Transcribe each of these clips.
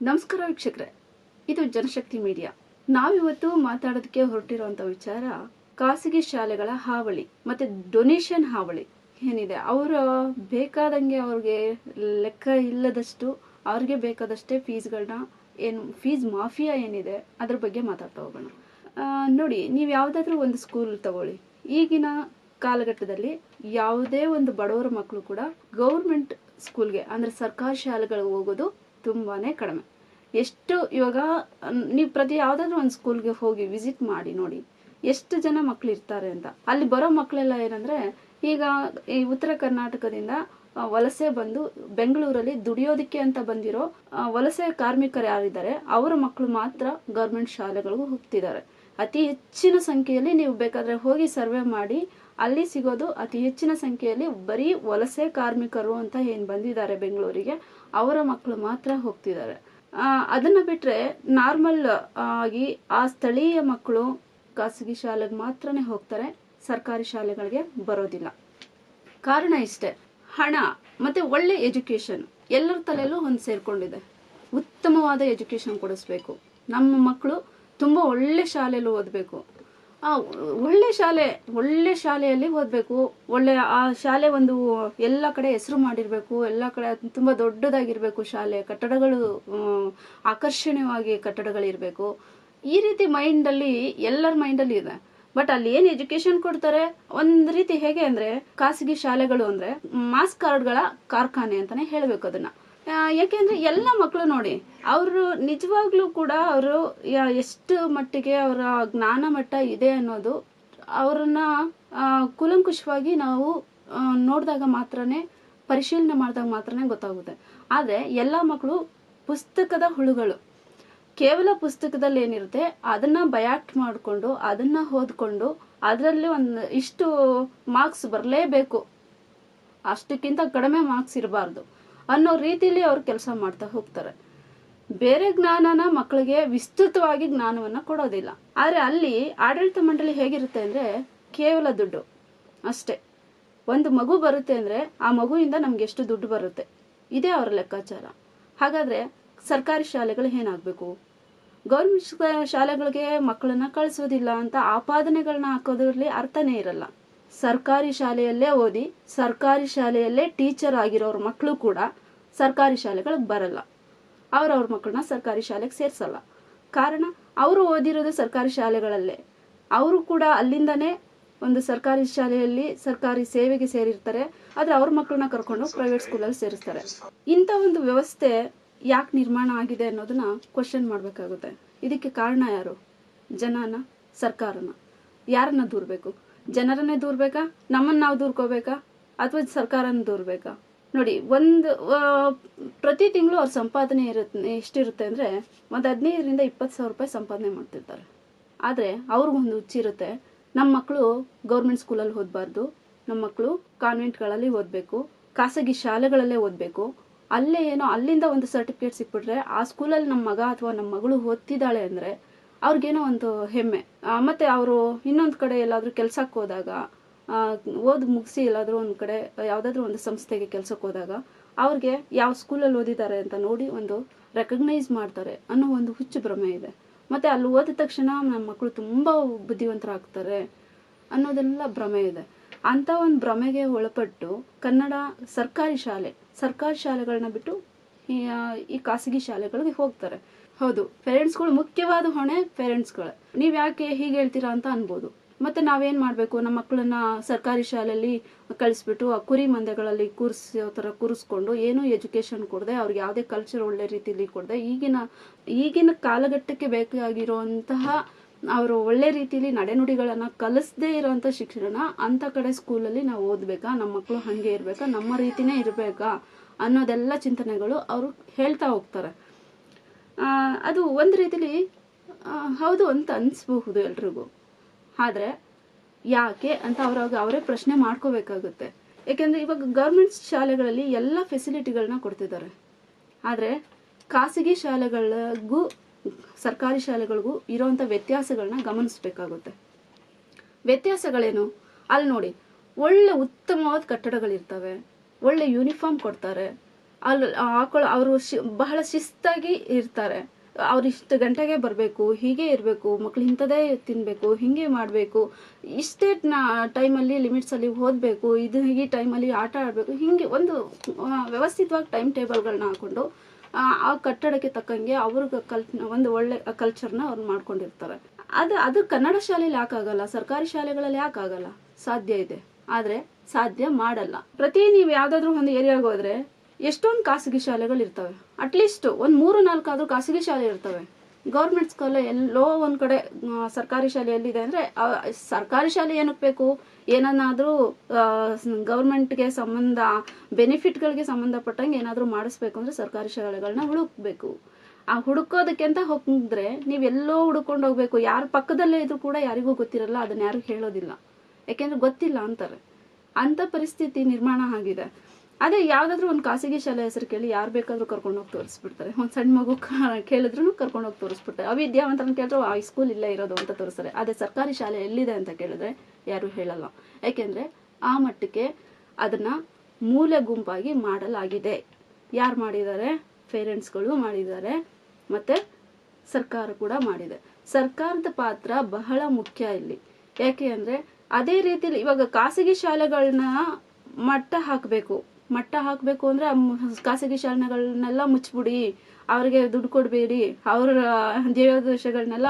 ನಮಸ್ಕಾರ ವೀಕ್ಷಕರೇ, ಇದು ಜನಶಕ್ತಿ ಮೀಡಿಯಾ. ನಾವಿವತ್ತು ಮಾತಾಡೋದಕ್ಕೆ ಹೊರಟಿರುವಂಥ ವಿಚಾರ ಖಾಸಗಿ ಶಾಲೆಗಳ ಹಾವಳಿ ಮತ್ತೆ ಡೊನೇಷನ್ ಹಾವಳಿ ಏನಿದೆ. ಅವರ ಬೇಕಾದಂಗೆ ಅವ್ರಿಗೆ ಲೆಕ್ಕ ಇಲ್ಲದಷ್ಟು ಅವ್ರಿಗೆ ಬೇಕಾದಷ್ಟೇ ಫೀಸ್ಗಳನ್ನ ಫೀಸ್ ಮಾಫಿಯಾ ಏನಿದೆ ಅದ್ರ ಬಗ್ಗೆ ಮಾತಾಡ್ತಾ ಹೋಗೋಣ. ನೋಡಿ, ನೀವು ಯಾವುದಾದ್ರೂ ಒಂದು ಸ್ಕೂಲ್ ತಗೊಳ್ಳಿ. ಈಗಿನ ಕಾಲಘಟ್ಟದಲ್ಲಿ ಯಾವುದೇ ಒಂದು ಬಡವರ ಮಕ್ಕಳು ಕೂಡ ಗೌರ್ಮೆಂಟ್ ಸ್ಕೂಲ್ಗೆ ಅಂದರೆ ಸರ್ಕಾರಿ ಶಾಲೆಗಳಿಗೆ ಹೋಗೋದು ತುಂಬಾನೇ ಕಡಿಮೆ. ಎಷ್ಟು ಇವಾಗ ನೀವು ಯಾವುದಾದ್ರೂ ಒಂದು ಸ್ಕೂಲ್ಗೆ ಹೋಗಿ ವಿಸಿಟ್ ಮಾಡಿ ನೋಡಿ, ಎಷ್ಟು ಜನ ಮಕ್ಳು ಇರ್ತಾರೆ ಅಂತ. ಅಲ್ಲಿ ಬರೋ ಮಕ್ಕಳೆಲ್ಲ ಏನಂದ್ರೆ, ಈಗ ಈ ಉತ್ತರ ಕರ್ನಾಟಕದಿಂದ ವಲಸೆ ಬಂದು ಬೆಂಗಳೂರಲ್ಲಿ ದುಡಿಯೋದಕ್ಕೆ ಅಂತ ಬಂದಿರೋ ವಲಸೆ ಕಾರ್ಮಿಕರು ಯಾರಿದ್ದಾರೆ ಅವರ ಮಕ್ಕಳು ಮಾತ್ರ ಗೌರ್ಮೆಂಟ್ ಶಾಲೆಗಳಿಗೂ ಹೋಗ್ತಿದ್ದಾರೆ. ಅತಿ ಹೆಚ್ಚಿನ ಸಂಖ್ಯೆಯಲ್ಲಿ ನೀವು ಬೇಕಾದ್ರೆ ಹೋಗಿ ಸರ್ವೆ ಮಾಡಿ, ಅಲ್ಲಿ ಸಿಗೋದು ಅತಿ ಹೆಚ್ಚಿನ ಸಂಖ್ಯೆಯಲ್ಲಿ ಬರೀ ವಲಸೆ ಕಾರ್ಮಿಕರು ಅಂತ ಏನ್ ಬಂದಿದ್ದಾರೆ ಬೆಂಗಳೂರಿಗೆ, ಅವರ ಮಕ್ಕಳು ಮಾತ್ರ ಹೋಗ್ತಿದ್ದಾರೆ. ಅದನ್ನ ಬಿಟ್ರೆ ನಾರ್ಮಲ್ ಆಗಿ ಆ ಸ್ಥಳೀಯ ಮಕ್ಕಳು ಖಾಸಗಿ ಶಾಲೆಗೆ ಮಾತ್ರನೇ ಹೋಗ್ತಾರೆ, ಸರ್ಕಾರಿ ಶಾಲೆಗಳಿಗೆ ಬರೋದಿಲ್ಲ. ಕಾರಣ ಇಷ್ಟೇ, ಹಣ ಮತ್ತೆ ಒಳ್ಳೆ ಎಜುಕೇಶನ್ ಎಲ್ಲರ ತಲೆಯಲ್ಲೂ ಒಂದು ಸೇರ್ಕೊಂಡಿದೆ. ಉತ್ತಮವಾದ ಎಜುಕೇಶನ್ ಕೊಡಿಸ್ಬೇಕು, ನಮ್ಮ ಮಕ್ಕಳು ತುಂಬಾ ಒಳ್ಳೆ ಶಾಲೆಯಲ್ಲಿ ಓದಬೇಕು, ಒಳ್ಳೆ ಶಾಲೆಯಲ್ಲಿ ಓದಬೇಕು, ಒಳ್ಳೆ ಆ ಶಾಲೆ ಒಂದು ಎಲ್ಲ ಕಡೆ ಹೆಸರು ಮಾಡಿರ್ಬೇಕು, ಎಲ್ಲ ಕಡೆ ತುಂಬಾ ದೊಡ್ಡದಾಗಿರ್ಬೇಕು, ಶಾಲೆ ಕಟ್ಟಡಗಳು ಆಕರ್ಷಣೀಯವಾಗಿ ಕಟ್ಟಡಗಳಿರ್ಬೇಕು. ಈ ರೀತಿ ಮೈಂಡಲ್ಲಿ ಎಲ್ಲರ ಮೈಂಡಲ್ಲಿ ಇದೆ. ಬಟ್ ಅಲ್ಲಿ ಏನ್ ಎಜುಕೇಶನ್ ಕೊಡ್ತಾರೆ ಒಂದ್ ರೀತಿ ಹೇಗೆ ಅಂದ್ರೆ, ಖಾಸಗಿ ಶಾಲೆಗಳು ಅಂದ್ರೆ ಮಾಸ್ ಕಾರ್ಡ್ಗಳ ಕಾರ್ಖಾನೆ ಅಂತಾನೆ ಹೇಳ್ಬೇಕು ಅದನ್ನ. ಯಾಕೆಂದ್ರೆ ಎಲ್ಲ ಮಕ್ಕಳು ನೋಡಿ, ಅವರು ನಿಜವಾಗ್ಲೂ ಕೂಡ ಅವರು ಎಷ್ಟು ಮಟ್ಟಿಗೆ ಅವರ ಜ್ಞಾನ ಮಟ್ಟ ಇದೆ ಅನ್ನೋದು ಅವ್ರನ್ನ ಕೂಲಂಕುಷವಾಗಿ ನಾವು ನೋಡಿದಾಗ ಮಾತ್ರನೇ, ಪರಿಶೀಲನೆ ಮಾಡಿದಾಗ ಮಾತ್ರನೇ ಗೊತ್ತಾಗುತ್ತೆ. ಆದ್ರೆ ಎಲ್ಲ ಮಕ್ಕಳು ಪುಸ್ತಕದ ಹುಳುಗಳು. ಕೇವಲ ಪುಸ್ತಕದಲ್ಲಿ ಏನಿರುತ್ತೆ ಅದನ್ನ ಬಯಾಕ್ಟ್ ಮಾಡಿಕೊಂಡು ಅದನ್ನ ಓದ್ಕೊಂಡು ಅದರಲ್ಲಿ ಇಷ್ಟು ಮಾರ್ಕ್ಸ್ ಬರಲೇಬೇಕು, ಅಷ್ಟಕ್ಕಿಂತ ಕಡಿಮೆ ಮಾರ್ಕ್ಸ್ ಇರಬಾರ್ದು ಅನ್ನೋ ರೀತಿಯಲ್ಲಿ ಅವ್ರು ಕೆಲಸ ಮಾಡ್ತಾ ಹೋಗ್ತಾರೆ. ಬೇರೆ ಜ್ಞಾನನ ಮಕ್ಕಳಿಗೆ ವಿಸ್ತೃತವಾಗಿ ಜ್ಞಾನವನ್ನ ಕೊಡೋದಿಲ್ಲ. ಆದ್ರೆ ಅಲ್ಲಿ ಆಡಳಿತ ಮಂಡಳಿ ಹೇಗಿರುತ್ತೆ ಅಂದ್ರೆ, ಕೇವಲ ದುಡ್ಡು ಅಷ್ಟೇ. ಒಂದು ಮಗು ಬರುತ್ತೆ ಅಂದ್ರೆ ಆ ಮಗುವಿಂದ ನಮ್ಗೆ ಎಷ್ಟು ದುಡ್ಡು ಬರುತ್ತೆ, ಇದೇ ಅವರ ಲೆಕ್ಕಾಚಾರ. ಹಾಗಾದ್ರೆ ಸರ್ಕಾರಿ ಶಾಲೆಗಳು ಏನಾಗ್ಬೇಕು? ಗೌರ್ಮೆಂಟ್ ಶಾಲೆಗಳಿಗೆ ಮಕ್ಕಳನ್ನ ಕಳಿಸೋದಿಲ್ಲ ಅಂತ ಆಪಾದನೆಗಳನ್ನ ಹಾಕೋದ್ರಲ್ಲಿ ಅರ್ಥನೇ ಇರಲ್ಲ. ಸರ್ಕಾರಿ ಶಾಲೆಯಲ್ಲೇ ಓದಿ ಸರ್ಕಾರಿ ಶಾಲೆಯಲ್ಲೇ ಟೀಚರ್ ಆಗಿರೋರ ಮಕ್ಕಳು ಕೂಡ ಸರ್ಕಾರಿ ಶಾಲೆಗಳಿಗೆ ಬರಲ್ಲ, ಅವ್ರ ಮಕ್ಕಳನ್ನ ಸರ್ಕಾರಿ ಶಾಲೆಗೆ ಸೇರ್ಸಲ್ಲ. ಕಾರಣ, ಅವರು ಓದಿರೋದು ಸರ್ಕಾರಿ ಶಾಲೆಗಳಲ್ಲೇ, ಅವರು ಕೂಡ ಅಲ್ಲಿಂದಾನೇ ಒಂದು ಸರ್ಕಾರಿ ಶಾಲೆಯಲ್ಲಿ ಸರ್ಕಾರಿ ಸೇವೆಗೆ ಸೇರಿರ್ತಾರೆ. ಆದ್ರೆ ಅವ್ರ ಮಕ್ಕಳನ್ನ ಕರ್ಕೊಂಡು ಪ್ರೈವೇಟ್ ಸ್ಕೂಲಲ್ಲಿ ಸೇರಿಸ್ತಾರೆ. ಇಂಥ ಒಂದು ವ್ಯವಸ್ಥೆ ಯಾಕೆ ನಿರ್ಮಾಣ ಆಗಿದೆ ಅನ್ನೋದನ್ನ ಕ್ವಶನ್ ಮಾಡ್ಬೇಕಾಗುತ್ತೆ. ಇದಕ್ಕೆ ಕಾರಣ ಯಾರು? ಜನನ, ಸರ್ಕಾರನ? ಯಾರನ್ನ ದೂರ್ಬೇಕು? ಜನರನ್ನೇ ದೂರ್ಬೇಕಾ, ನಮ್ಮನ್ನ ನಾವು ದೂರ್ಕೋಬೇಕಾ, ಅಥವಾ ಸರ್ಕಾರನ ದೂರ್ಬೇಕಾ? ನೋಡಿ, ಪ್ರತಿ ತಿಂಗಳು ಅವ್ರ ಸಂಪಾದನೆ ಎಷ್ಟಿರುತ್ತೆ ಅಂದ್ರೆ, ಒಂದು 15ರಿಂದ 20,000 ರೂಪಾಯಿ ಸಂಪಾದನೆ ಮಾಡ್ತಿರ್ತಾರೆ. ಆದ್ರೆ ಅವ್ರಿಗೊಂದು ಹುಚ್ಚಿರುತ್ತೆ, ನಮ್ಮ ಮಕ್ಕಳು ಗೌರ್ಮೆಂಟ್ ಸ್ಕೂಲಲ್ಲಿ ಓದಬಾರ್ದು, ನಮ್ಮ ಮಕ್ಕಳು ಕಾನ್ವೆಂಟ್ಗಳಲ್ಲಿ ಓದಬೇಕು, ಖಾಸಗಿ ಶಾಲೆಗಳಲ್ಲೇ ಓದಬೇಕು. ಅಲ್ಲೇ ಅಲ್ಲಿಂದ ಒಂದು ಸರ್ಟಿಫಿಕೇಟ್ ಸಿಕ್ಬಿಟ್ರೆ ಆ ಸ್ಕೂಲಲ್ಲಿ ನಮ್ಮ ಮಗ ಅಥವಾ ನಮ್ಮ ಮಗಳು ಓದ್ತಿದ್ದಾಳೆ ಅಂದ್ರೆ ಅವ್ರಿಗೇನೋ ಒಂದು ಹೆಮ್ಮೆ. ಮತ್ತೆ ಅವರು ಇನ್ನೊಂದು ಕಡೆ ಎಲ್ಲಾದ್ರೂ ಕೆಲ್ಸಕ್ಕೆ ಹೋದಾಗ, ಮುಗಿಸಿ ಎಲ್ಲಾದ್ರೂ ಒಂದ್ ಕಡೆ ಯಾವ್ದಾದ್ರು ಒಂದು ಸಂಸ್ಥೆಗೆ ಕೆಲ್ಸಕ್ಕೆ ಹೋದಾಗ ಅವ್ರಿಗೆ ಯಾವ ಸ್ಕೂಲಲ್ಲಿ ಓದಿದ್ದಾರೆ ಅಂತ ನೋಡಿ ಒಂದು ರೆಕಗ್ನೈಸ್ ಮಾಡ್ತಾರೆ ಅನ್ನೋ ಒಂದು ಹುಚ್ಚು ಭ್ರಮೆ ಇದೆ. ಮತ್ತೆ ಅಲ್ಲಿ ಓದಿದ ತಕ್ಷಣ ನಮ್ಮ ಮಕ್ಕಳು ತುಂಬಾ ಬುದ್ಧಿವಂತರಾಗ್ತಾರೆ ಅನ್ನೋದೆಲ್ಲ ಭ್ರಮೆ ಇದೆ. ಅಂತ ಒಂದು ಭ್ರಮೆಗೆ ಒಳಪಟ್ಟು ಕನ್ನಡ ಸರ್ಕಾರಿ ಶಾಲೆಗಳನ್ನ ಬಿಟ್ಟು ಈ ಖಾಸಗಿ ಶಾಲೆಗಳಿಗೆ ಹೋಗ್ತಾರೆ. ಹೌದು, ಪೇರೆಂಟ್ಸ್ಗಳು ಮುಖ್ಯವಾದ ಹೊಣೆ ಪೇರೆಂಟ್ಸ್ಗಳು. ನೀವ್ ಯಾಕೆ ಹೀಗೆ ಹೇಳ್ತೀರಾ ಅಂತ ಅನ್ಬೋದು. ಮತ್ತೆ ನಾವೇನ್ ಮಾಡ್ಬೇಕು, ನಮ್ಮ ಮಕ್ಕಳನ್ನ ಸರ್ಕಾರಿ ಶಾಲೆಯಲ್ಲಿ ಕಳಿಸ್ಬಿಟ್ಟು ಆ ಕುರಿ ಮಂದೆಗಳಲ್ಲಿ ಕೂರಿಸ್ಕೊಂಡು ಏನೂ ಎಜುಕೇಶನ್ ಕೊಡದೆ, ಅವ್ರಿಗೆ ಯಾವುದೇ ಕಲ್ಚರ್ ಒಳ್ಳೆ ರೀತಿಯಲ್ಲಿ ಕೊಡದೆ, ಈಗಿನ ಕಾಲಘಟ್ಟಕ್ಕೆ ಬೇಕಾಗಿರುವಂತಹ ಅವರು ಒಳ್ಳೆ ರೀತಿಯಲ್ಲಿ ನಡೆನುಡಿಗಳನ್ನ ಕಲಿಸದೇ ಇರೋಂಥ ಶಿಕ್ಷಣ ಅಂತ ಕಡೆ ಸ್ಕೂಲಲ್ಲಿ ನಾವು ಓದ್ಬೇಕಾ, ನಮ್ಮ ಮಕ್ಕಳು ಹಂಗೆ ಇರ್ಬೇಕಾ, ನಮ್ಮ ರೀತಿನೇ ಇರ್ಬೇಕಾ ಅನ್ನೋದೆಲ್ಲ ಚಿಂತನೆಗಳು ಅವರು ಹೇಳ್ತಾ ಹೋಗ್ತಾರೆ. ಅದು ಒಂದ್ ರೀತಿಲಿ ಹೌದು ಅಂತ ಅನ್ಸ್ಬಹುದು ಎಲ್ರಿಗೂ. ಆದ್ರೆ ಯಾಕೆ ಅಂತ ಅವರೇ ಪ್ರಶ್ನೆ ಮಾಡ್ಕೋಬೇಕಾಗುತ್ತೆ. ಯಾಕೆಂದ್ರೆ ಇವಾಗ ಗೌರ್ಮೆಂಟ್ ಶಾಲೆಗಳಲ್ಲಿ ಎಲ್ಲ ಫೆಸಿಲಿಟಿಗಳನ್ನ ಕೊಡ್ತಿದ್ದಾರೆ. ಆದ್ರೆ ಖಾಸಗಿ ಶಾಲೆಗಳಿಗೂ ಸರ್ಕಾರಿ ಶಾಲೆಗಳಿಗೂ ಇರೋಂಥ ವ್ಯತ್ಯಾಸಗಳನ್ನ ಗಮನಿಸ್ಬೇಕಾಗುತ್ತೆ. ವ್ಯತ್ಯಾಸಗಳೇನು? ಅಲ್ಲಿ ನೋಡಿ, ಒಳ್ಳೆ ಉತ್ತಮವಾದ ಕಟ್ಟಡಗಳಿರ್ತವೆ, ಒಳ್ಳೆ ಯೂನಿಫಾರ್ಮ್ ಕೊಡ್ತಾರೆ, ಅಲ್ಲಿ ಅವರು ಬಹಳ ಶಿಸ್ತಾಗಿ ಇರ್ತಾರೆ. ಅವ್ರು ಇಷ್ಟು ಗಂಟೆಗೆ ಬರಬೇಕು, ಹೀಗೆ ಇರಬೇಕು, ಮಕ್ಳು ಇಂಥದೇ ತಿನ್ನಬೇಕು, ಹಿಂಗೆ ಮಾಡಬೇಕು, ಇಷ್ಟೇ ಟೈಮಲ್ಲಿ ಲಿಮಿಟ್ಸಲ್ಲಿ ಓದಬೇಕು, ಈ ಟೈಮಲ್ಲಿ ಆಟ ಆಡಬೇಕು, ಹಿಂಗೆ ಒಂದು ವ್ಯವಸ್ಥಿತವಾಗಿ ಟೈಮ್ ಟೇಬಲ್ಗಳನ್ನ ಹಾಕೊಂಡು ಆ ಕಟ್ಟಡಕ್ಕೆ ತಕ್ಕಂಗೆ ಅವ್ರಿಗೆ ಒಂದು ಒಳ್ಳೆ ಕಲ್ಚರ್ನ ಅವ್ರು ಮಾಡ್ಕೊಂಡಿರ್ತಾರೆ. ಅದು ಕನ್ನಡ ಶಾಲೆಯಲ್ಲಿ ಯಾಕಾಗಲ್ಲ, ಸರ್ಕಾರಿ ಶಾಲೆಗಳಲ್ಲಿ ಯಾಕಾಗಲ್ಲ? ಸಾಧ್ಯ ಇದೆ, ಆದರೆ ಸಾಧ್ಯ ಮಾಡಲ್ಲ. ನೀವು ಯಾವುದಾದ್ರೂ ಒಂದು ಏರಿಯಾಗೆ ಹೋದ್ರೆ ಎಷ್ಟೊಂದು ಖಾಸಗಿ ಶಾಲೆಗಳು ಇರ್ತವೆ. ಅಟ್ಲೀಸ್ಟ್ ಒಂದು 3-4 ಆದ್ರೂ ಖಾಸಗಿ ಶಾಲೆ ಇರ್ತವೆ. ಗೌರ್ಮೆಂಟ್ ಸ್ಕೂಲ್ ಎಲ್ಲೋ ಒಂದ್ ಕಡೆ ಸರ್ಕಾರಿ ಶಾಲೆ ಎಲ್ಲಿದೆ ಅಂದ್ರೆ, ಸರ್ಕಾರಿ ಶಾಲೆ ಏನಕ್ಕೆ ಬೇಕು? ಏನನ್ನಾದ್ರೂ ಗೌರ್ಮೆಂಟ್ಗೆ ಬೆನಿಫಿಟ್ಗಳಿಗೆ ಸಂಬಂಧಪಟ್ಟಂಗೆ ಏನಾದ್ರೂ ಮಾಡಿಸ್ಬೇಕು ಅಂದ್ರೆ ಸರ್ಕಾರಿ ಶಾಲೆಗಳನ್ನ ಹುಡುಕ್ಬೇಕು. ಆ ಹುಡುಕೋದಕ್ಕೆ ಅಂತ ಹೋಗಿದ್ರೆ ನೀವೆಲ್ಲೋ ಹುಡ್ಕೊಂಡು ಹೋಗ್ಬೇಕು. ಯಾರ ಪಕ್ಕದಲ್ಲೇ ಇದ್ರು ಕೂಡ ಯಾರಿಗೂ ಗೊತ್ತಿರಲ್ಲ, ಅದನ್ನ ಯಾರು ಹೇಳೋದಿಲ್ಲ, ಯಾಕೆಂದ್ರೆ ಗೊತ್ತಿಲ್ಲ ಅಂತಾರೆ. ಅಂತ ಪರಿಸ್ಥಿತಿ ನಿರ್ಮಾಣ ಆಗಿದೆ. ಅದೇ ಯಾವ್ದಾದ್ರು ಒಂದು ಖಾಸಗಿ ಶಾಲೆ ಹೆಸರು ಕೇಳಿ ಯಾರು ಬೇಕಾದ್ರೂ ಕರ್ಕೊಂಡೋಗಿ ತೋರಿಸ್ಬಿಡ್ತಾರೆ. ಒಂದು ಸಣ್ಣ ಮಗು ಕೇಳಿದ್ರು ಕರ್ಕೊಂಡೋಗಿ ತೋರಿಸ್ಬಿಡ್ತಾರೆ. ಅವಿದ್ಯಾವಂತನ ಕೇಳಿದ್ರು ಆ ಸ್ಕೂಲ್ ಇಲ್ಲೇ ಇರೋದು ಅಂತ ತೋರಿಸ್ತಾರೆ. ಅದೇ ಸರ್ಕಾರಿ ಶಾಲೆ ಎಲ್ಲಿದೆ ಅಂತ ಕೇಳಿದ್ರೆ ಯಾರು ಹೇಳಲ್ಲ. ಯಾಕೆಂದ್ರೆ ಆ ಮಟ್ಟಕ್ಕೆ ಅದನ್ನ ಮೂಲೆ ಗುಂಪಾಗಿ ಮಾಡಲಾಗಿದೆ. ಯಾರು ಮಾಡಿದ್ದಾರೆ? ಪೇರೆಂಟ್ಸ್ಗಳು ಮಾಡಿದ್ದಾರೆ, ಮತ್ತೆ ಸರ್ಕಾರ ಕೂಡ ಮಾಡಿದೆ. ಸರ್ಕಾರದ ಪಾತ್ರ ಬಹಳ ಮುಖ್ಯ ಇಲ್ಲಿ. ಯಾಕೆ ಅಂದ್ರೆ ಅದೇ ರೀತಿಯಲ್ಲಿ ಇವಾಗ ಖಾಸಗಿ ಶಾಲೆಗಳನ್ನ ಮಟ್ಟ ಹಾಕಬೇಕು ಅಂದ್ರೆ ಖಾಸಗಿ ಶಾಲೆಗಳನ್ನೆಲ್ಲ ಮುಚ್ಚಿಬಿಡಿ, ಅವ್ರಿಗೆ ದುಡ್ಡು ಕೊಡಬೇಡಿ, ಅವ್ರ ದೇವದೋಷಗಳನ್ನೆಲ್ಲ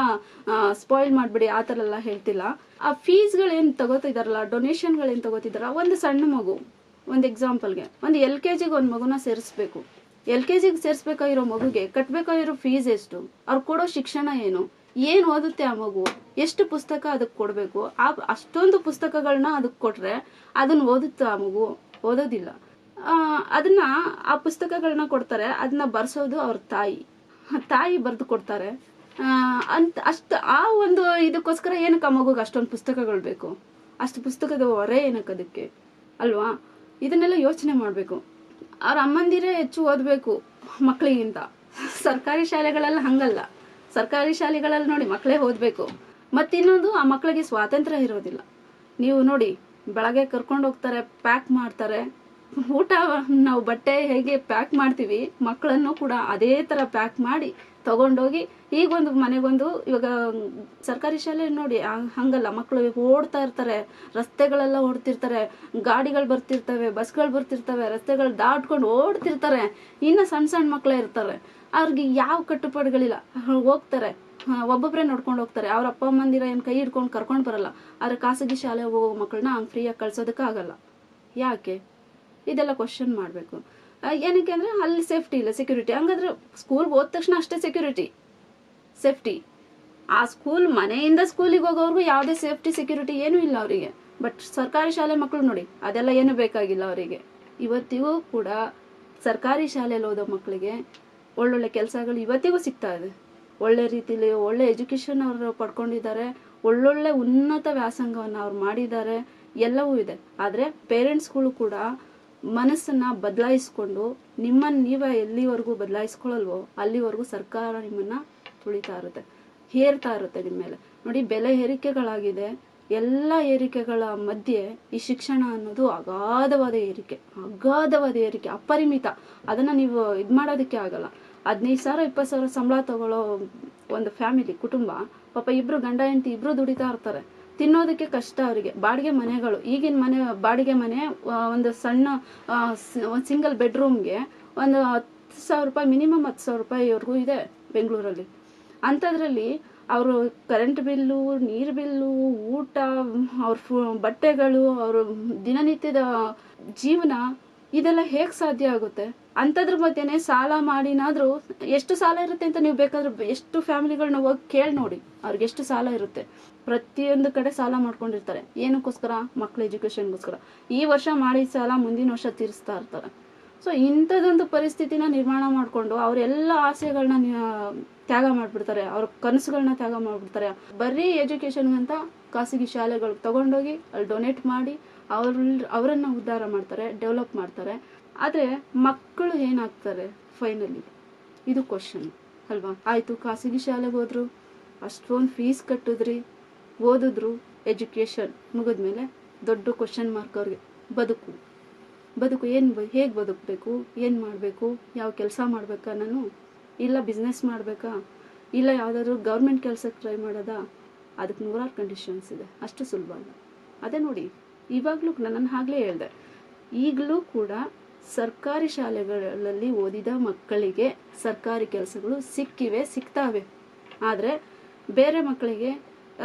ಸ್ಪಾಯಿಲ್ ಮಾಡ್ಬಿಡಿ, ಆ ಥರ ಎಲ್ಲ ಹೇಳ್ತಿಲ್ಲ. ಆ ಫೀಸ್ಗಳೇನು ತಗೋತಿದಾರಲ್ಲ, ಡೊನೇಷನ್ಗಳೇನು ತಗೋತಿದಾರ, ಒಂದು ಸಣ್ಣ ಮಗು, ಒಂದು ಎಕ್ಸಾಂಪಲ್ಗೆ ಒಂದು LKGಗೆ ಒಂದು ಮಗುನ ಸೇರಿಸ್ಬೇಕು. LKGಗೆ ಸೇರಿಸ್ಬೇಕಾಗಿರೋ ಮಗುಗೆ ಕಟ್ಟಬೇಕಾಗಿರೋ ಫೀಸ್ ಎಷ್ಟು? ಅವ್ರು ಕೊಡೋ ಶಿಕ್ಷಣ ಏನು ಓದುತ್ತೆ ಆ ಮಗು? ಎಷ್ಟು ಪುಸ್ತಕ ಅದಕ್ಕೆ ಕೊಡಬೇಕು? ಅಷ್ಟೊಂದು ಪುಸ್ತಕಗಳನ್ನ ಅದಕ್ಕೆ ಕೊಟ್ರೆ ಅದನ್ನ ಓದುತ್ತೆ ಆ ಮಗು? ಓದೋದಿಲ್ಲ. ಅದನ್ನ ಆ ಪುಸ್ತಕಗಳನ್ನ ಕೊಡ್ತಾರೆ, ಅದನ್ನ ಬರ್ಸೋದು ಅವ್ರ ತಾಯಿ ಬರೆದು ಕೊಡ್ತಾರೆ. ಆ ಒಂದು ಇದಕ್ಕೋಸ್ಕರ ಏನಕ್ಕೆ ಆ ಮಗುಗೆ ಅಷ್ಟೊಂದು ಪುಸ್ತಕಗಳು ಬೇಕು? ಅಷ್ಟು ಪುಸ್ತಕದ ಹೊರೆ ಏನಕ್ಕೆ ಅದಕ್ಕೆ ಅಲ್ವಾ? ಇದನ್ನೆಲ್ಲ ಯೋಚನೆ ಮಾಡಬೇಕು. ಅವ್ರ ಅಮ್ಮಂದಿರೇ ಹೆಚ್ಚು ಓದಬೇಕು ಮಕ್ಕಳಿಗಿಂತ. ಸರ್ಕಾರಿ ಶಾಲೆಗಳೆಲ್ಲ ಹಂಗಲ್ಲ. ಸರ್ಕಾರಿ ಶಾಲೆಗಳಲ್ಲಿ ನೋಡಿ ಮಕ್ಕಳೇ ಓದಬೇಕು. ಮತ್ತಿನ್ನೊಂದು, ಆ ಮಕ್ಕಳಿಗೆ ಸ್ವಾತಂತ್ರ್ಯ ಇರೋದಿಲ್ಲ. ನೀವು ನೋಡಿ, ಬೆಳಗ್ಗೆ ಕರ್ಕೊಂಡು ಹೋಗ್ತಾರೆ, ಪ್ಯಾಕ್ ಮಾಡ್ತಾರೆ. ಊಟ ನಾವು ಬಟ್ಟೆ ಹೇಗೆ ಪ್ಯಾಕ್ ಮಾಡ್ತೀವಿ, ಮಕ್ಕಳನ್ನು ಕೂಡ ಅದೇ ತರ ಪ್ಯಾಕ್ ಮಾಡಿ ತಗೊಂಡೋಗಿ ಈಗೊಂದು ಮನೆಗೊಂದು. ಇವಾಗ ಸರ್ಕಾರಿ ಶಾಲೆ ನೋಡಿ ಹಂಗಲ್ಲ, ಮಕ್ಕಳು ಓಡ್ತಾ ಇರ್ತಾರೆ, ರಸ್ತೆಗಳೆಲ್ಲ ಓಡ್ತಿರ್ತಾರೆ, ಗಾಡಿಗಳು ಬರ್ತಿರ್ತವೆ, ಬಸ್ಗಳು ಬರ್ತಿರ್ತವೆ, ರಸ್ತೆಗಳು ದಾಟ್ಕೊಂಡು ಓಡ್ತಿರ್ತಾರೆ. ಇನ್ನು ಸಣ್ಣ ಮಕ್ಕಳೇ ಇರ್ತಾರೆ, ಅವ್ರಿಗೆ ಯಾವ ಕಟ್ಟುಪಾಡುಗಳಿಲ್ಲ, ಹೋಗ್ತಾರೆ, ಒಬ್ಬೊಬ್ಬರೇ ನೋಡ್ಕೊಂಡು ಹೋಗ್ತಾರೆ. ಅವ್ರ ಅಪ್ಪ ಅಮ್ಮಂದಿರ ಏನು ಕೈ ಹಿಡ್ಕೊಂಡು ಕರ್ಕೊಂಡು ಬರಲ್ಲ. ಆದ್ರೆ ಖಾಸಗಿ ಶಾಲೆ ಹೋಗೋ ಮಕ್ಕಳನ್ನ ಹಂಗೆ ಫ್ರೀಯಾಗಿ ಕಳ್ಸೋದಕ್ಕಾಗಲ್ಲ. ಯಾಕೆ? ಇದೆಲ್ಲ ಕ್ವಶನ್ ಮಾಡಬೇಕು. ಏನಕ್ಕೆ ಅಂದ್ರೆ ಅಲ್ಲಿ ಸೇಫ್ಟಿ ಇಲ್ಲ, ಸೆಕ್ಯೂರಿಟಿ. ಹಂಗಾದ್ರೆ ಸ್ಕೂಲ್ಗೆ ಹೋದ ತಕ್ಷಣ ಅಷ್ಟೇ ಸೇಫ್ಟಿ. ಆ ಸ್ಕೂಲ್, ಮನೆಯಿಂದ ಸ್ಕೂಲಿಗೆ ಹೋಗೋರ್ಗು ಯಾವುದೇ ಸೇಫ್ಟಿ ಸೆಕ್ಯೂರಿಟಿ ಏನೂ ಇಲ್ಲ ಅವರಿಗೆ. ಬಟ್ ಸರ್ಕಾರಿ ಶಾಲೆ ಮಕ್ಕಳು ನೋಡಿ, ಅದೆಲ್ಲ ಏನು ಬೇಕಾಗಿಲ್ಲ ಅವರಿಗೆ. ಇವತ್ತಿಗೂ ಕೂಡ ಸರ್ಕಾರಿ ಶಾಲೆಯಲ್ಲಿ ಓದೋ ಮಕ್ಕಳಿಗೆ ಒಳ್ಳೊಳ್ಳೆ ಕೆಲಸಗಳು ಇವತ್ತಿಗೂ ಸಿಗ್ತಾ ಇದೆ. ಒಳ್ಳೆ ರೀತಿಲಿ ಒಳ್ಳೆ ಎಜುಕೇಶನ್ ಅವರು ಪಡ್ಕೊಂಡಿದ್ದಾರೆ, ಒಳ್ಳೊಳ್ಳೆ ಉನ್ನತ ವ್ಯಾಸಂಗವನ್ನು ಅವ್ರು ಮಾಡಿದ್ದಾರೆ, ಎಲ್ಲವೂ ಇದೆ. ಆದರೆ ಪೇರೆಂಟ್ಸ್ಗಳು ಕೂಡ ಮನಸ್ಸನ್ನ ಬದಲಾಯಿಸ್ಕೊಂಡು ನಿಮ್ಮನ್ನು ನೀವೇ ಎಲ್ಲಿವರೆಗೂ ಬದಲಾಯಿಸ್ಕೊಳ್ಳಲ್ವೋ ಅಲ್ಲಿವರೆಗೂ ಸರ್ಕಾರ ನಿಮ್ಮನ್ನ ತುಳಿತಾ ಇರುತ್ತೆ, ಹೇರ್ತಾ ಇರುತ್ತೆ ನಿಮ್ಮ ಮೇಲೆ. ನೋಡಿ, ಬೆಲೆ ಏರಿಕೆಗಳಾಗಿದೆ. ಎಲ್ಲ ಏರಿಕೆಗಳ ಮಧ್ಯೆ ಈ ಶಿಕ್ಷಣ ಅನ್ನೋದು ಅಗಾಧವಾದ ಏರಿಕೆ, ಅಪರಿಮಿತ. ಅದನ್ನ ನೀವು ಇದು ಮಾಡೋದಕ್ಕೆ ಆಗಲ್ಲ. 15,000 20,000 ಸಂಬಳ ತಗೊಳ್ಳೋ ಒಂದು ಫ್ಯಾಮಿಲಿ, ಕುಟುಂಬ, ಪಾಪ ಇಬ್ರು ಗಂಡ ಹೆಂಡತಿ ಇಬ್ರು ದುಡಿತಾ ಇರ್ತಾರೆ. ತಿನ್ನೋದಕ್ಕೆ ಕಷ್ಟ ಅವರಿಗೆ. ಬಾಡಿಗೆ ಮನೆಗಳು, ಈಗಿನ ಮನೆ ಬಾಡಿಗೆ ಮನೆ ಒಂದು ಸಣ್ಣ ಸಿಂಗಲ್ ಬೆಡ್ರೂಮ್ಗೆ ಒಂದು 10,000 ರೂಪಾಯಿ, ಮಿನಿಮಮ್ 10,000 ರೂಪಾಯಿವರೆಗೂ ಇದೆ ಬೆಂಗಳೂರಲ್ಲಿ. ಅಂಥದ್ರಲ್ಲಿ ಅವರು ಕರೆಂಟ್ ಬಿಲ್ಲು, ನೀರು ಬಿಲ್ಲು, ಊಟ, ಅವ್ರ ಬಟ್ಟೆಗಳು, ಅವರು ದಿನನಿತ್ಯದ ಜೀವನ, ಇದೆಲ್ಲ ಹೇಗೆ ಸಾಧ್ಯ ಆಗುತ್ತೆ? ಅಂಥದ್ರ ಮಧ್ಯೆನೆ ಸಾಲ ಮಾಡಿನಾದ್ರೂ, ಎಷ್ಟು ಸಾಲ ಇರುತ್ತೆ ಅಂತ ನೀವು ಬೇಕಾದ್ರೆ ಎಷ್ಟು ಫ್ಯಾಮಿಲಿಗಳನ್ನ ಹೋಗಿ ಕೇಳಿ ನೋಡಿ, ಅವ್ರಿಗೆ ಎಷ್ಟು ಸಾಲ ಇರುತ್ತೆ. ಪ್ರತಿಯೊಂದು ಕಡೆ ಸಾಲ ಮಾಡ್ಕೊಂಡಿರ್ತಾರೆ. ಏನಕ್ಕೋಸ್ಕರ? ಮಕ್ಕಳ ಎಜುಕೇಶನ್ಗೋಸ್ಕರ. ಈ ವರ್ಷ ಮಾಡಿದ ಸಾಲ ಮುಂದಿನ ವರ್ಷ ತೀರಿಸ್ತಾ ಇರ್ತಾರೆ. ಸೊ ಇಂಥದ್ದೊಂದು ಪರಿಸ್ಥಿತಿನ ನಿರ್ಮಾಣ ಮಾಡಿಕೊಂಡು ಅವರೆಲ್ಲ ಆಸೆಗಳನ್ನ ತ್ಯಾಗ ಮಾಡಿಬಿಡ್ತಾರೆ, ಅವ್ರ ಕನಸುಗಳನ್ನ ತ್ಯಾಗ ಮಾಡಿಬಿಡ್ತಾರೆ. ಬರೀ ಎಜುಕೇಶನ್ಗಂತ ಖಾಸಗಿ ಶಾಲೆಗಳಿಗೆ ತಗೊಂಡೋಗಿ ಅಲ್ಲಿ ಡೊನೇಟ್ ಮಾಡಿ ಅವರನ್ನ ಉದ್ಧಾರ ಮಾಡ್ತಾರೆ, ಡೆವಲಪ್ ಮಾಡ್ತಾರೆ. ಆದರೆ ಮಕ್ಕಳು ಏನಾಗ್ತಾರೆ ಫೈನಲಿ? ಇದು ಕ್ವಶನ್ ಅಲ್ವಾ? ಆಯಿತು, ಖಾಸಗಿ ಶಾಲೆಗೆ ಹೋದ್ರು, ಅಷ್ಟೊಂದು ಫೀಸ್ ಕಟ್ಟಿದ್ರಿ, ಓದಿದ್ರು, ಎಜುಕೇಷನ್ ಮುಗಿದ್ಮೇಲೆ ದೊಡ್ಡ ಕ್ವಶನ್ ಮಾರ್ಕ್ ಅವ್ರಿಗೆ ಬದುಕು. ಬದುಕು ಹೇಗೆ ಬದುಕಬೇಕು, ಏನು ಮಾಡಬೇಕು, ಯಾವ ಕೆಲಸ ಮಾಡ್ಬೇಕಾ ನಾನು, ಇಲ್ಲ ಬಿಸ್ನೆಸ್ ಮಾಡಬೇಕಾ, ಇಲ್ಲ ಯಾವುದಾದ್ರೂ ಗೌರ್ಮೆಂಟ್ ಕೆಲಸಕ್ಕೆ ಟ್ರೈ ಮಾಡೋದಾ, ಅದಕ್ಕೆ ನೂರಾರು ಕಂಡೀಷನ್ಸ್ ಇದೆ, ಅಷ್ಟು ಸುಲಭ ಅಲ್ಲ. ಅದೇ ನೋಡಿ, ಇವಾಗಲೂ ನಾನು ಆಗಲೇ ಹೇಳಿದೆ, ಈಗಲೂ ಕೂಡ ಸರ್ಕಾರಿ ಶಾಲೆಗಳಲ್ಲಿ ಓದಿದ ಮಕ್ಕಳಿಗೆ ಸರ್ಕಾರಿ ಕೆಲಸಗಳು ಸಿಗ್ತಾವೆ. ಆದರೆ ಬೇರೆ ಮಕ್ಕಳಿಗೆ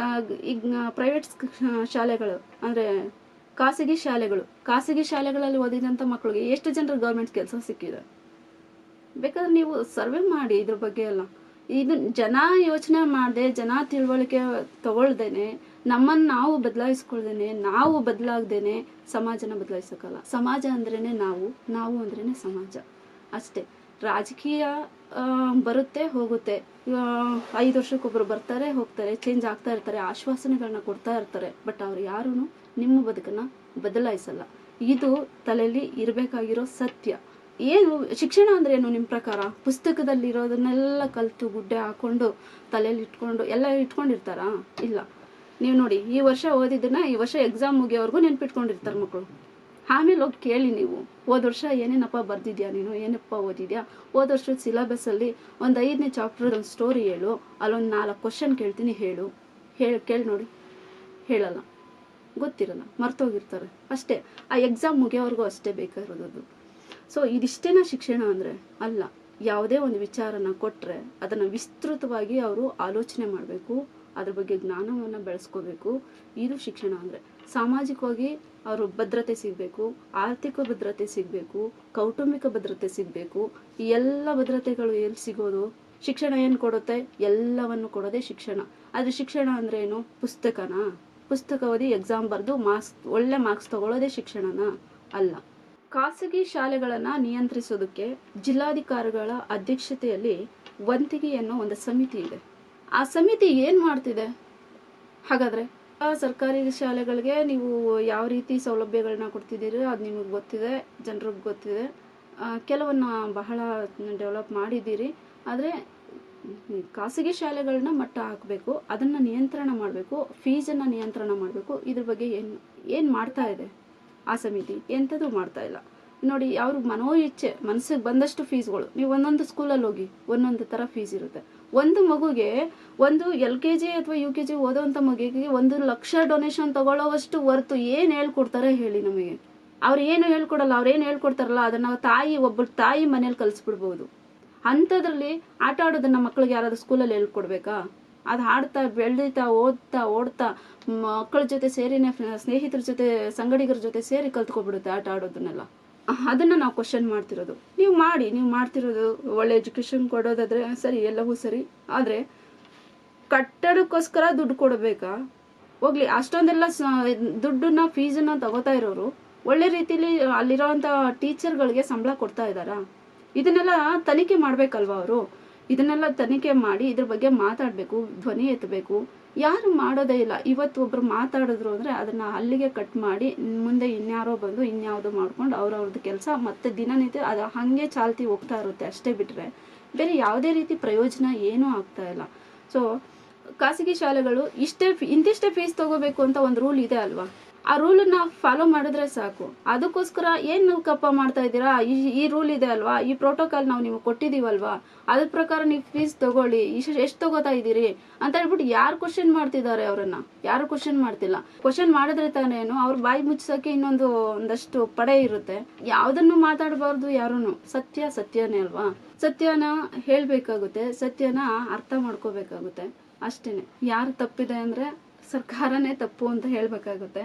ಈಗ ಪ್ರೈವೇಟ್ ಶಾಲೆಗಳು ಅಂದರೆ ಖಾಸಗಿ ಶಾಲೆಗಳಲ್ಲಿ ಓದಿದಂಥ ಮಕ್ಕಳಿಗೆ ಎಷ್ಟು ಜನರು ಗೌರ್ಮೆಂಟ್ ಕೆಲಸ ಸಿಕ್ಕಿದೆ? ಬೇಕಾದ್ರೆ ನೀವು ಸರ್ವೆ ಮಾಡಿ ಇದ್ರ ಬಗ್ಗೆ ಎಲ್ಲ. ಇದು ಜನ ಯೋಚನೆ ಮಾಡದೆ, ಜನ ತಿಳುವಳಿಕೆ ತಗೊಳ್ದೇನೆ, ನಮ್ಮನ್ನು ನಾವು ಬದಲಾಯಿಸ್ಕೊಳ್ದೇನೆ, ನಾವು ಬದಲಾಗ್ದೇನೆ ಸಮಾಜನ ಬದಲಾಯಿಸೋಕ್ಕಲ್ಲ. ಸಮಾಜ ಅಂದ್ರೇನೆ ನಾವು ಅಂದ್ರೇನೆ ಸಮಾಜ ಅಷ್ಟೇ. ರಾಜಕೀಯ ಬರುತ್ತೆ ಹೋಗುತ್ತೆ, 5 ವರ್ಷಕ್ಕೊಬ್ರು ಬರ್ತಾರೆ ಹೋಗ್ತಾರೆ, ಚೇಂಜ್ ಆಗ್ತಾ ಇರ್ತಾರೆ, ಆಶ್ವಾಸನೆಗಳನ್ನ ಕೊಡ್ತಾ ಇರ್ತಾರೆ. ಬಟ್ ಅವ್ರು ಯಾರೂ ನಿಮ್ಮ ಬದುಕನ್ನ ಬದಲಾಯಿಸಲ್ಲ. ಇದು ತಲೆಯಲ್ಲಿ ಇರಬೇಕಾಗಿರೋ ಸತ್ಯ. ಏನು ಶಿಕ್ಷಣ ಅಂದ್ರೆ ಏನು ನಿಮ್ಮ ಪ್ರಕಾರ? ಪುಸ್ತಕದಲ್ಲಿ ಇರೋದನ್ನೆಲ್ಲ ಕಲಿತು ಗುಡ್ಡೆ ಹಾಕೊಂಡು ತಲೆಯಲ್ಲಿ ಇಟ್ಕೊಂಡು ಎಲ್ಲ ಇಟ್ಕೊಂಡಿರ್ತಾರಾ? ಇಲ್ಲ. ನೀವು ನೋಡಿ, ಈ ವರ್ಷ ಓದಿದ್ದನ್ನ ಈ ವರ್ಷ ಎಕ್ಸಾಮ್ ಮುಗಿಯೋವರೆಗೂ ನೆನ್ಪಿಟ್ಕೊಂಡಿರ್ತಾರೆ ಮಕ್ಕಳು. ಆಮೇಲೆ ಹೋಗಿ ಕೇಳಿ ನೀವು, ಹೋದ ವರ್ಷ ಏನೇನಪ್ಪ ಬರ್ದಿದ್ಯಾ ನೀನು, ಏನಪ್ಪ ಓದಿದ್ಯಾ, ಹೋದ ವರ್ಷದ ಸಿಲೆಬಸ್ಸಲ್ಲಿ ಒಂದು 5ನೇ ಚಾಪ್ಟರ್ ಒಂದು ಸ್ಟೋರಿ ಹೇಳು, ಅಲ್ಲೊಂದು 4 ಕ್ವಶನ್ ಕೇಳ್ತೀನಿ ಕೇಳಿ ನೋಡಿ. ಹೇಳಲ್ಲ, ಗೊತ್ತಿರಲ್ಲ, ಮರ್ತೋಗಿರ್ತಾರೆ ಅಷ್ಟೇ. ಆ ಎಕ್ಸಾಮ್ ಮುಗಿಯೋವರೆಗೂ ಅಷ್ಟೇ ಬೇಕಾಗಿರೋದು. ಸೊ ಇದಿಷ್ಟೇನ ಶಿಕ್ಷಣ ಅಂದರೆ? ಅಲ್ಲ. ಯಾವುದೇ ಒಂದು ವಿಚಾರನ ಕೊಟ್ಟರೆ ಅದನ್ನು ವಿಸ್ತೃತವಾಗಿ ಅವರು ಆಲೋಚನೆ ಮಾಡಬೇಕು, ಅದ್ರ ಬಗ್ಗೆ ಜ್ಞಾನವನ್ನು ಬೆಳೆಸ್ಕೋಬೇಕು. ಇದು ಶಿಕ್ಷಣ ಅಂದರೆ. ಸಾಮಾಜಿಕವಾಗಿ ಅವರು ಭದ್ರತೆ ಸಿಗಬೇಕು, ಆರ್ಥಿಕ ಭದ್ರತೆ ಸಿಗಬೇಕು, ಕೌಟುಂಬಿಕ ಭದ್ರತೆ ಸಿಗಬೇಕು. ಈ ಎಲ್ಲ ಭದ್ರತೆಗಳು ಎಲ್ಲಿ ಸಿಗೋದು? ಶಿಕ್ಷಣ ಏನು ಕೊಡುತ್ತೆ? ಎಲ್ಲವನ್ನು ಕೊಡೋದೇ ಶಿಕ್ಷಣ. ಆದರೆ ಶಿಕ್ಷಣ ಅಂದರೆ ಏನು? ಪುಸ್ತಕ ಓದಿ ಎಕ್ಸಾಮ್ ಬರೆದು ಒಳ್ಳೆ ಮಾರ್ಕ್ಸ್ ತಗೊಳ್ಳೋದೇ ಶಿಕ್ಷಣನಾ? ಅಲ್ಲ. ಖಾಸಗಿ ಶಾಲೆಗಳನ್ನು ನಿಯಂತ್ರಿಸೋದಕ್ಕೆ ಜಿಲ್ಲಾಧಿಕಾರಿಗಳ ಅಧ್ಯಕ್ಷತೆಯಲ್ಲಿ ವಂತಿಗೆ ಅನ್ನೋ ಒಂದು ಸಮಿತಿ ಇದೆ. ಆ ಸಮಿತಿ ಏನು ಮಾಡ್ತಿದೆ ಹಾಗಾದರೆ? ಸರ್ಕಾರಿ ಶಾಲೆಗಳಿಗೆ ನೀವು ಯಾವ ರೀತಿ ಸೌಲಭ್ಯಗಳನ್ನ ಕೊಡ್ತಿದ್ದೀರಿ ಅದು ನಿಮಗೆ ಗೊತ್ತಿದೆ, ಜನರಿಗೆ ಗೊತ್ತಿದೆ. ಕೆಲವನ್ನ ಬಹಳ ಡೆವಲಪ್ ಮಾಡಿದ್ದೀರಿ. ಆದರೆ ಖಾಸಗಿ ಶಾಲೆಗಳನ್ನ ಮಟ್ಟ ಹಾಕಬೇಕು, ಅದನ್ನು ನಿಯಂತ್ರಣ ಮಾಡಬೇಕು, ಫೀಸನ್ನು ನಿಯಂತ್ರಣ ಮಾಡಬೇಕು. ಇದ್ರ ಬಗ್ಗೆ ಏನು ಮಾಡ್ತಾ ಇದೆ ಆ ಸಮಿತಿ? ಎಂಥದ್ದು ಮಾಡ್ತಾ ಇಲ್ಲ. ನೋಡಿ, ಅವ್ರ ಇಚ್ಛೆ ಮನಸ್ಸಿಗೆ ಬಂದಷ್ಟು ಫೀಸ್ಗಳು. ನೀವು ಒಂದೊಂದು ಸ್ಕೂಲಲ್ಲಿ ಹೋಗಿ ಒಂದೊಂದು ಥರ ಫೀಸ್ ಇರುತ್ತೆ. ಒಂದು ಮಗುಗೆ ಒಂದು LKG ಅಥವಾ UKG ಓದೋವಂಥ ಮಗುವಿಗೆ 1 ಲಕ್ಷ ಡೊನೇಷನ್ ತಗೊಳ್ಳೋವಷ್ಟು ಹೊರ್ತು ಏನು ಹೇಳ್ಕೊಡ್ತಾರೆ ಹೇಳಿ ನಮಗೆ? ಅವ್ರು ಏನು ಹೇಳ್ಕೊಡಲ್ಲ. ಅವ್ರು ಏನು ಹೇಳ್ಕೊಡ್ತಾರಲ್ಲ ಅದನ್ನು ಒಬ್ಬರು ತಾಯಿ ಮನೇಲಿ ಕಲಿಸ್ಬಿಡ್ಬೋದು. ಅಂಥದ್ರಲ್ಲಿ ಆಟ ಆಡೋದನ್ನ ಮಕ್ಕಳಿಗೆ ಯಾರಾದ್ರೂ ಸ್ಕೂಲಲ್ಲಿ ಹೇಳ್ಕೊಡ್ಬೇಕಾ? ಅದು ಆಡ್ತಾ ಬೆಳೆದಿತಾ ಓಡ್ತಾ ಮಕ್ಕಳ ಜೊತೆ ಸೇರಿನೇ, ಸ್ನೇಹಿತರ ಜೊತೆ, ಸಂಗಡಿಗರ ಜೊತೆ ಸೇರಿ ಕಲ್ತ್ಕೊಬಿಡುತ್ತೆ ಆಟ ಆಡೋದನ್ನೆಲ್ಲ. ಅದನ್ನು ನಾವು ಕ್ವಶನ್ ಮಾಡ್ತಿರೋದು. ನೀವು ಮಾಡ್ತಿರೋದು ಒಳ್ಳೆ ಎಜುಕೇಶನ್ ಕೊಡೋದಾದ್ರೆ ಸರಿ, ಎಲ್ಲವೂ ಸರಿ. ಆದರೆ ಕಟ್ಟಡಕ್ಕೋಸ್ಕರ ದುಡ್ಡು ಕೊಡಬೇಕಾ? ಹೋಗ್ಲಿ, ಅಷ್ಟೊಂದೆಲ್ಲ ದುಡ್ಡನ್ನ ಫೀಸನ್ನ ತಗೋತಾ ಇರೋರು ಒಳ್ಳೆ ರೀತಿಲಿ ಅಲ್ಲಿರೋವಂಥ ಟೀಚರ್ಗಳಿಗೆ ಸಂಬಳ ಕೊಡ್ತಾ ಇದ್ದಾರಾ? ಇದನ್ನೆಲ್ಲ ತನಿಖೆ ಮಾಡಬೇಕಲ್ವ ಅವರು? ಇದನ್ನೆಲ್ಲ ತನಿಖೆ ಮಾಡಿ ಇದ್ರ ಬಗ್ಗೆ ಮಾತಾಡಬೇಕು, ಧ್ವನಿ ಎತ್ತಬೇಕು. ಯಾರು ಮಾಡೋದೇ ಇಲ್ಲ. ಇವತ್ತು ಒಬ್ರು ಮಾತಾಡಿದ್ರು ಅಂದರೆ ಅದನ್ನು ಅಲ್ಲಿಗೆ ಕಟ್ ಮಾಡಿ ಮುಂದೆ ಇನ್ಯಾರೋ ಬಂದು ಇನ್ಯಾವುದೋ ಮಾಡ್ಕೊಂಡು ಅವ್ರವ್ರದ್ದು ಕೆಲಸ ಮತ್ತೆ ದಿನನಿತ್ಯ ಅದು ಹಾಗೆ ಚಾಲ್ತಿ ಹೋಗ್ತಾ ಇರುತ್ತೆ. ಅಷ್ಟೇ ಬಿಟ್ಟರೆ ಬೇರೆ ಯಾವುದೇ ರೀತಿ ಪ್ರಯೋಜನ ಏನೂ ಆಗ್ತಾ ಇಲ್ಲ. ಸೊ ಖಾಸಗಿ ಶಾಲೆಗಳು ಇಂತಿಷ್ಟೇ ಫೀಸ್ ತಗೋಬೇಕು ಅಂತ ಒಂದು ರೂಲ್ ಇದೆ ಅಲ್ವಾ? ಆ ರೂಲನ್ನ ಫಾಲೋ ಮಾಡಿದ್ರೆ ಸಾಕು. ಅದಕ್ಕೋಸ್ಕರ ಏನು ಕಪ್ಪ ಮಾಡ್ತಾ ಇದ್ದೀರಾ? ಈ ರೂಲ್ ಇದೆ ಅಲ್ವಾ, ಈ ಪ್ರೋಟೋಕಾಲ್ ನಾವು ನಿಮಗೆ ಕೊಟ್ಟಿದ್ದೀವಲ್ವಾ, ಅದ್ರ ಪ್ರಕಾರ ನೀವು ಫೀಸ್ ತಗೊಳ್ಳಿ, ಎಷ್ಟು ತಗೋತಾ ಇದ್ದೀರಿ ಅಂತ ಹೇಳ್ಬಿಟ್ಟು ಯಾರು ಕ್ವಶನ್ ಮಾಡ್ತಿದ್ದಾರೆ? ಅವರನ್ನ ಯಾರು ಕ್ವಶನ್ ಮಾಡ್ತಿಲ್ಲ. ಕ್ವಶನ್ ಮಾಡಿದ್ರೆ ತಾನೇನು ಅವ್ರ ಬಾಯಿ ಮುಚ್ಚೋಕೆ ಒಂದಷ್ಟು ಪಡೆ ಇರುತ್ತೆ. ಯಾವುದನ್ನು ಮಾತಾಡಬಾರ್ದು ಯಾರೂ. ಸತ್ಯನೇ ಅಲ್ವಾ? ಸತ್ಯನ ಹೇಳ್ಬೇಕಾಗುತ್ತೆ, ಸತ್ಯನ ಅರ್ಥ ಮಾಡ್ಕೋಬೇಕಾಗುತ್ತೆ. ಅಷ್ಟೇನೆ. ಯಾರು ತಪ್ಪಿದೆ ಅಂದರೆ ಸರ್ಕಾರನೇ ತಪ್ಪು ಅಂತ ಹೇಳ್ಬೇಕಾಗುತ್ತೆ.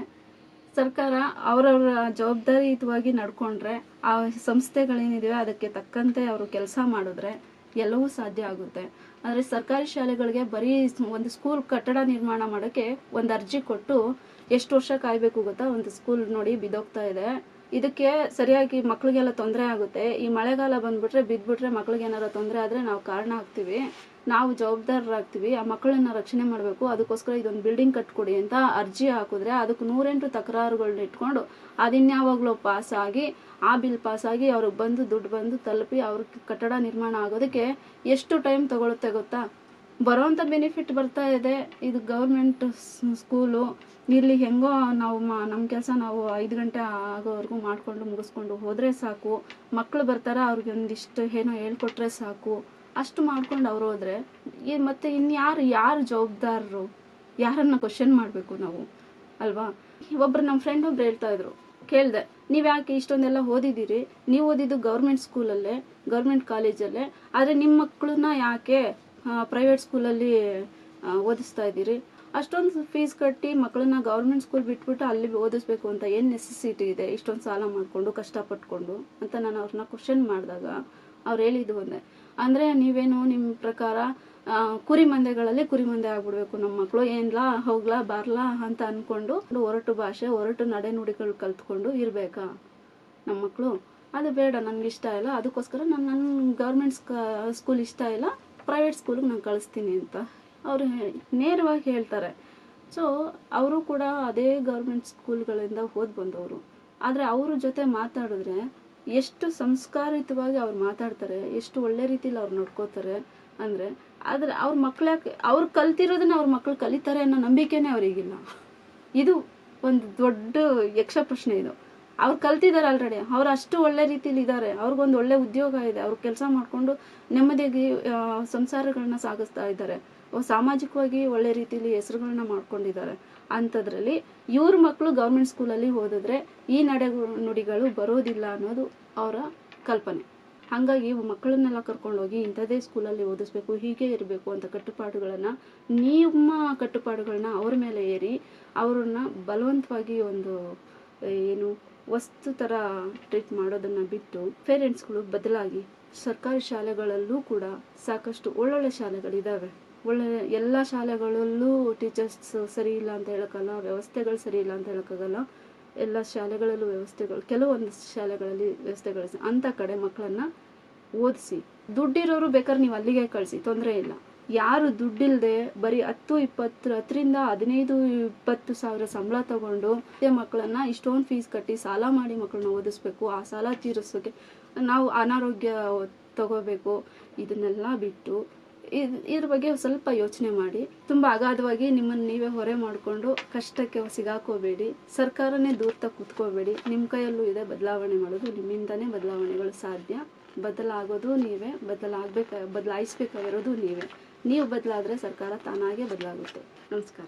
ಸರ್ಕಾರ ಅವರವರ ಜವಾಬ್ದಾರಿಯುತವಾಗಿ ನಡ್ಕೊಂಡ್ರೆ, ಆ ಸಂಸ್ಥೆಗಳೇನಿದೆ ಅದಕ್ಕೆ ತಕ್ಕಂತೆ ಅವರು ಕೆಲಸ ಮಾಡಿದ್ರೆ ಎಲ್ಲವೂ ಸಾಧ್ಯ ಆಗುತ್ತೆ. ಆದರೆ ಸರ್ಕಾರಿ ಶಾಲೆಗಳಿಗೆ ಬರೀ ಒಂದು ಸ್ಕೂಲ್ ಕಟ್ಟಡ ನಿರ್ಮಾಣ ಮಾಡೋಕ್ಕೆ ಒಂದು ಅರ್ಜಿ ಕೊಟ್ಟು ಎಷ್ಟು ವರ್ಷ ಕಾಯಬೇಕು ಗೊತ್ತಾ? ಒಂದು ಸ್ಕೂಲ್ ನೋಡಿ ಬಿದ್ದೋಗ್ತಾ ಇದೆ. ಇದಕ್ಕೆ ಸರಿಯಾಗಿ ಮಕ್ಳಿಗೆಲ್ಲ ತೊಂದರೆ ಆಗುತ್ತೆ. ಈ ಮಳೆಗಾಲ ಬಂದ್ಬಿಟ್ರೆ ಬಿದ್ದುಬಿಟ್ರೆ ಮಕ್ಳಿಗೆ ಏನಾರ ತೊಂದರೆ ಆದರೆ ನಾವು ಕಾರಣ ಆಗ್ತೀವಿ, ನಾವು ಜವಾಬ್ದಾರರಾಗ್ತೀವಿ. ಆ ಮಕ್ಕಳನ್ನ ರಕ್ಷಣೆ ಮಾಡಬೇಕು. ಅದಕ್ಕೋಸ್ಕರ ಇದೊಂದು ಬಿಲ್ಡಿಂಗ್ ಕಟ್ಕೊಡಿ ಅಂತ ಅರ್ಜಿ ಹಾಕಿದ್ರೆ ಅದಕ್ಕೆ 108 ತಕರಾರುಗಳನ್ನ ಇಟ್ಕೊಂಡು ಅದಿನ್ಯಾವಾಗಲೂ ಪಾಸಾಗಿ, ಆ ಬಿಲ್ ಪಾಸಾಗಿ ಅವ್ರಿಗೆ ಬಂದು ದುಡ್ಡು ಬಂದು ತಲುಪಿ ಅವ್ರಿಗೆ ಕಟ್ಟಡ ನಿರ್ಮಾಣ ಆಗೋದಕ್ಕೆ ಎಷ್ಟು ಟೈಮ್ ತಗೊಳುತ್ತೆ ಗೊತ್ತಾ? ಬರೋವಂಥ ಬೆನಿಫಿಟ್ ಬರ್ತಾ ಇದೆ. ಇದು ಗೌರ್ಮೆಂಟ್ ಸ್ಕೂಲು, ಇಲ್ಲಿ ಹೆಂಗೋ ನಾವು ನಮ್ಮ ಕೆಲಸ ನಾವು 5 ಗಂಟೆ ಆಗೋವರೆಗೂ ಮಾಡಿಕೊಂಡು ಮುಗಿಸ್ಕೊಂಡು ಹೋದರೆ ಸಾಕು. ಮಕ್ಕಳು ಬರ್ತಾರೆ, ಅವ್ರಿಗೆ ಒಂದಿಷ್ಟು ಏನೋ ಹೇಳ್ಕೊಟ್ರೆ ಸಾಕು, ಅಷ್ಟು ಮಾಡ್ಕೊಂಡು ಅವ್ರು ಹೋದರೆ ಮತ್ತೆ ಯಾರು ಜವಾಬ್ದಾರರು? ಯಾರನ್ನ ಕ್ವಶನ್ ಮಾಡಬೇಕು ನಾವು ಅಲ್ವಾ? ಒಬ್ರು ನಮ್ಮ ಫ್ರೆಂಡ್ ಒಬ್ರು ಹೇಳ್ತಾ ಇದ್ರು, ಕೇಳಿದೆ, ನೀವು ಯಾಕೆ ಇಷ್ಟೊಂದೆಲ್ಲ ಓದಿದ್ದೀರಿ, ನೀವು ಓದಿದ್ದು ಗೌರ್ಮೆಂಟ್ ಸ್ಕೂಲಲ್ಲೇ, ಗೌರ್ಮೆಂಟ್ ಕಾಲೇಜಲ್ಲೇ, ಆದರೆ ನಿಮ್ಮ ಮಕ್ಕಳನ್ನ ಯಾಕೆ ಪ್ರೈವೇಟ್ ಸ್ಕೂಲಲ್ಲಿ ಓದಿಸ್ತಾ ಇದ್ದೀರಿ? ಅಷ್ಟೊಂದು ಫೀಸ್ ಕಟ್ಟಿ ಮಕ್ಕಳನ್ನ ಗೌರ್ಮೆಂಟ್ ಸ್ಕೂಲ್ ಬಿಟ್ಬಿಟ್ಟು ಅಲ್ಲಿ ಓದಿಸ್ಬೇಕು ಅಂತ ಏನು ನೆಸೆಸಿಟಿ ಇದೆ? ಇಷ್ಟೊಂದು ಸಾಲ ಮಾಡಿಕೊಂಡು ಕಷ್ಟಪಟ್ಕೊಂಡು ಅಂತ ನಾನು ಅವ್ರನ್ನ ಕ್ವಶನ್ ಮಾಡಿದಾಗ ಅವ್ರು ಹೇಳಿದ್ದು ಒಂದೇ, ಅಂದರೆ ನೀವೇನು ನಿಮ್ಮ ಪ್ರಕಾರ ಕುರಿ ಮಂದೆಗಳಲ್ಲಿ ಕುರಿ ಮಂದೆ ಆಗ್ಬಿಡ್ಬೇಕು ನಮ್ಮ ಮಕ್ಕಳು, ಏನ್ಲಾ ಹೋಗ್ಲಾ ಬಾರ್ಲಾ ಅಂತ ಅಂದ್ಕೊಂಡು ಹೊರಟು ಭಾಷೆ ಹೊರಟು ನಡೆನುಡಿಗಳು ಕಲ್ತ್ಕೊಂಡು ಇರಬೇಕಾ ನಮ್ಮ ಮಕ್ಕಳು? ಅದು ಬೇಡ, ನನಗೆ ಇಷ್ಟ ಇಲ್ಲ, ಅದಕ್ಕೋಸ್ಕರ ನನ್ನ ಗೌರ್ಮೆಂಟ್ ಸ್ಕೂಲ್ ಇಷ್ಟ ಇಲ್ಲ, ಪ್ರೈವೇಟ್ ಸ್ಕೂಲಿಗೆ ನಾನು ಕಳಿಸ್ತೀನಿ ಅಂತ ಅವರು ನೇರವಾಗಿ ಹೇಳ್ತಾರೆ. ಸೊ ಅವರು ಕೂಡ ಅದೇ ಗೌರ್ಮೆಂಟ್ ಸ್ಕೂಲ್ಗಳಿಂದ ಓದಿ ಬಂದವರು. ಆದರೆ ಅವ್ರ ಜೊತೆ ಮಾತಾಡಿದ್ರೆ ಎಷ್ಟು ಸಂಸ್ಕಾರಿತವಾಗಿ ಅವ್ರು ಮಾತಾಡ್ತಾರೆ, ಎಷ್ಟು ಒಳ್ಳೆ ರೀತಿಲಿ ಅವ್ರು ನೋಡ್ಕೋತಾರೆ ಅಂದರೆ, ಆದರೆ ಅವ್ರ ಮಕ್ಳ್ಯಾಕೆ ಅವ್ರು ಕಲ್ತಿರೋದನ್ನ ಅವ್ರ ಮಕ್ಕಳು ಕಲಿತಾರೆ ಅನ್ನೋ ನಂಬಿಕೆನೇ ಅವರಿಗಿಲ್ಲ. ಇದು ಒಂದು ದೊಡ್ಡ ಯಕ್ಷ ಪ್ರಶ್ನೆ ಇದು. ಅವ್ರು ಕಲ್ತಿದ್ದಾರೆ ಆಲ್ರೆಡಿ, ಅವ್ರು ಅಷ್ಟು ಒಳ್ಳೆ ರೀತಿಲಿ ಇದ್ದಾರೆ, ಅವ್ರಿಗೊಂದು ಒಳ್ಳೆ ಉದ್ಯೋಗ ಇದೆ, ಅವ್ರು ಕೆಲಸ ಮಾಡಿಕೊಂಡು ನೆಮ್ಮದಿಯಾಗಿ ಸಂಸಾರಗಳನ್ನ ಸಾಗಿಸ್ತಾ ಇದ್ದಾರೆ, ಸಾಮಾಜಿಕವಾಗಿ ಒಳ್ಳೆ ರೀತಿಲಿ ಹೆಸರುಗಳನ್ನ ಮಾಡ್ಕೊಂಡಿದ್ದಾರೆ. ಅಂಥದ್ರಲ್ಲಿ ಇವ್ರ ಮಕ್ಕಳು ಗೌರ್ಮೆಂಟ್ ಸ್ಕೂಲಲ್ಲಿ ಓದಿದ್ರೆ ಈ ನುಡಿಗಳು ಬರೋದಿಲ್ಲ ಅನ್ನೋದು ಅವರ ಕಲ್ಪನೆ. ಹಾಗಾಗಿ ಮಕ್ಕಳನ್ನೆಲ್ಲ ಕರ್ಕೊಂಡೋಗಿ ಇಂಥದ್ದೇ ಸ್ಕೂಲಲ್ಲಿ ಓದಿಸ್ಬೇಕು, ಹೀಗೆ ಇರಬೇಕು ಅಂತ ನಿಮ್ಮ ಕಟ್ಟುಪಾಡುಗಳನ್ನ ಅವ್ರ ಮೇಲೆ ಏರಿ ಅವ್ರನ್ನ ಬಲವಂತವಾಗಿ ಒಂದು ಏನು ವಸ್ತು ಥರ ಟ್ರೀಟ್ ಮಾಡೋದನ್ನು ಬಿಟ್ಟು ಪೇರೆಂಟ್ಸ್ಗಳು ಬದಲಾಗಿ ಸರ್ಕಾರಿ ಶಾಲೆಗಳಲ್ಲೂ ಕೂಡ ಸಾಕಷ್ಟು ಒಳ್ಳೊಳ್ಳೆ ಶಾಲೆಗಳಿದ್ದಾವೆ. ಎಲ್ಲ ಶಾಲೆಗಳಲ್ಲೂ ಟೀಚರ್ಸ್ ಸರಿ ಇಲ್ಲ ಅಂತ ಹೇಳೋಕ್ಕಲ್ಲ, ವ್ಯವಸ್ಥೆಗಳು ಸರಿ ಇಲ್ಲ ಅಂತ ಹೇಳೋಕ್ಕಾಗಲ್ಲ. ಎಲ್ಲ ಶಾಲೆಗಳಲ್ಲೂ ವ್ಯವಸ್ಥೆಗಳು, ಕೆಲವೊಂದು ಶಾಲೆಗಳಲ್ಲಿ ವ್ಯವಸ್ಥೆಗಳು, ಅಂಥ ಕಡೆ ಮಕ್ಕಳನ್ನು ಓದಿಸಿ. ದುಡ್ಡಿರೋರು ಬೇಕಾದ್ರೆ ನೀವು ಅಲ್ಲಿಗೆ ಕಳಿಸಿ, ತೊಂದರೆ ಇಲ್ಲ. ಯಾರು ದುಡ್ಡಿಲ್ಲದೆ ಬರೀ 10-20 15-20 ಸಾವಿರ ಸಂಬಳ ತಗೊಂಡು ಮಕ್ಕಳನ್ನ ಇಷ್ಟೊಂದು ಫೀಸ್ ಕಟ್ಟಿ ಸಾಲ ಮಾಡಿ ಮಕ್ಕಳನ್ನ ಓದಿಸ್ಬೇಕು, ಆ ಸಾಲ ತೀರಿಸೋಕೆ ನಾವು ಅನಾರೋಗ್ಯ ತಗೋಬೇಕು, ಇದನ್ನೆಲ್ಲ ಬಿಟ್ಟು ಇದ್ರ ಬಗ್ಗೆ ಸ್ವಲ್ಪ ಯೋಚನೆ ಮಾಡಿ. ತುಂಬ ಅಗಾಧವಾಗಿ ನಿಮ್ಮನ್ನು ನೀವೇ ಹೊರೆ ಮಾಡಿಕೊಂಡು ಕಷ್ಟಕ್ಕೆ ಸಿಗಾಕೋಬೇಡಿ. ಸರ್ಕಾರನೇ ದೂರ್ತ ಕೂತ್ಕೋಬೇಡಿ. ನಿಮ್ಮ ಕೈಯಲ್ಲೂ ಇದೆ ಬದಲಾವಣೆ ಮಾಡೋದು, ನಿಮ್ಮಿಂದನೇ ಬದಲಾವಣೆಗಳು ಸಾಧ್ಯ. ಬದಲಾಗೋದು ನೀವೇ, ಬದಲಾಯಿಸ್ಬೇಕಾಗಿರೋದು ನೀವೇ. ನೀವು ಬದಲಾದರೆ ಸರ್ಕಾರ ತಾನಾಗೇ ಬದಲಾಗುತ್ತೆ. ನಮಸ್ಕಾರ.